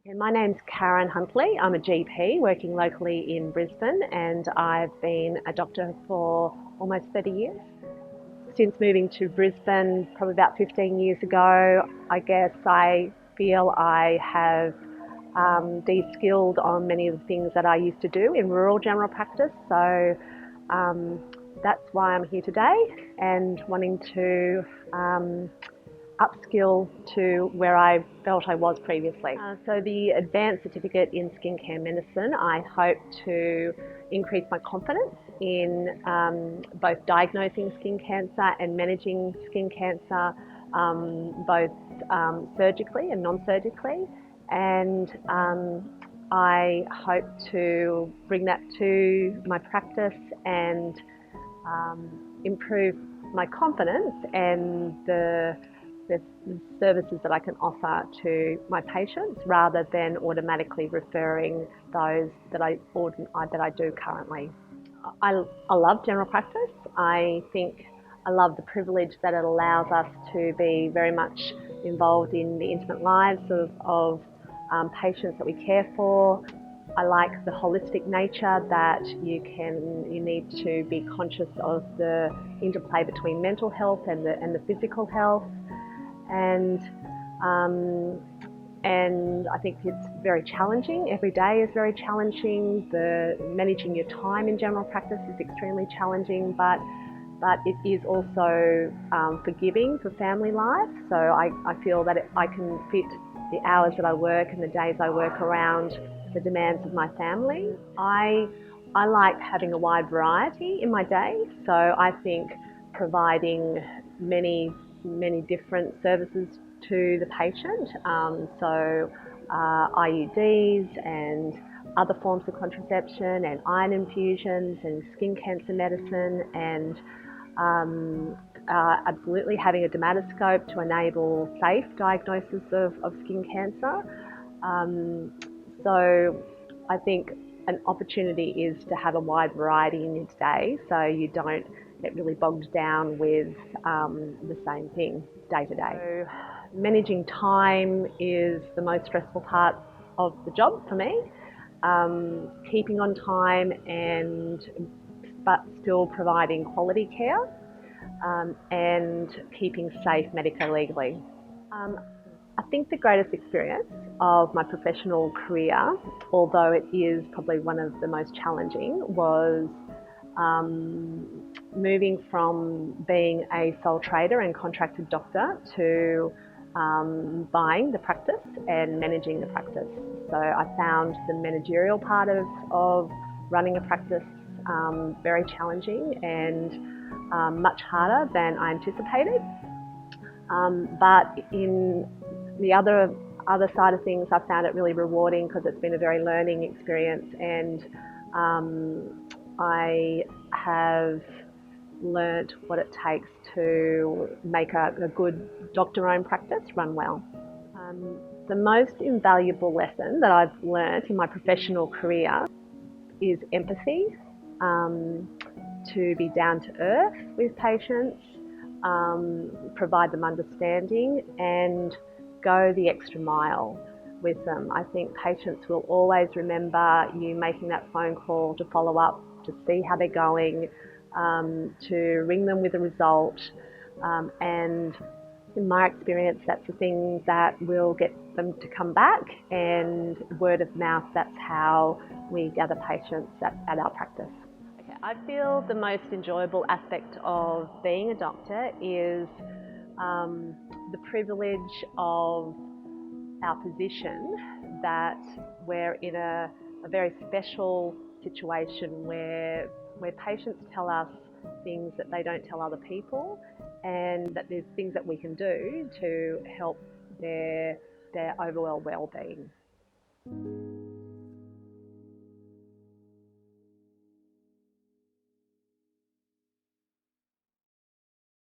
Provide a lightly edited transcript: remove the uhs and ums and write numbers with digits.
And my name's Karyn Huntley. I'm a GP working locally in Brisbane and I've been a doctor for almost 30 years. Since moving to Brisbane probably about 15 years ago, I guess I feel I have de-skilled on many of the things that I used to do in rural general practice. So that's why I'm here today and wanting to upskill to where I felt I was previously. So the advanced certificate in skincare medicine, I hope to increase my confidence in both diagnosing skin cancer and managing skin cancer, both surgically and non-surgically. And I hope to bring that to my practice and improve my confidence and the services that I can offer to my patients rather than automatically referring those that I do currently. I love general practice. I think I love the privilege that it allows us to be very much involved in the intimate lives of patients that we care for. I like the holistic nature that you need to be conscious of the interplay between mental health and the physical health. And I think it's very challenging. Every day is very challenging. Managing your time in general practice is extremely challenging, but it is also forgiving for family life. So I feel that I can fit the hours that I work and the days I work around the demands of my family. I like having a wide variety in my day, so I think providing many different services to the patient, IUDs and other forms of contraception and iron infusions and skin cancer medicine and absolutely having a dermatoscope to enable safe diagnosis of skin cancer. So I think an opportunity is to have a wide variety in your day so you don't get really bogged down with the same thing day to day. So managing time is the most stressful part of the job for me. Keeping on time but still providing quality care and keeping safe medically. I think the greatest experience of my professional career, although it is probably one of the most challenging, was moving from being a sole trader and contracted doctor to buying the practice and managing the practice. So I found the managerial part of running a practice very challenging and much harder than I anticipated. But in the other side of things, I found it really rewarding because it's been a very learning experience, and I have learnt what it takes to make a good doctor-owned practice run well. The most invaluable lesson that I've learnt in my professional career is empathy, to be down to earth with patients, provide them understanding and go the extra mile with them. I think patients will always remember you making that phone call to follow up, to see how they're going, to ring them with a result, and in my experience that's the thing that will get them to come back, and word of mouth, that's how we gather patients at our practice. Okay, I feel the most enjoyable aspect of being a doctor is the privilege of our position, that we're in a very special situation where patients tell us things that they don't tell other people, and that there's things that we can do to help their overall well-being.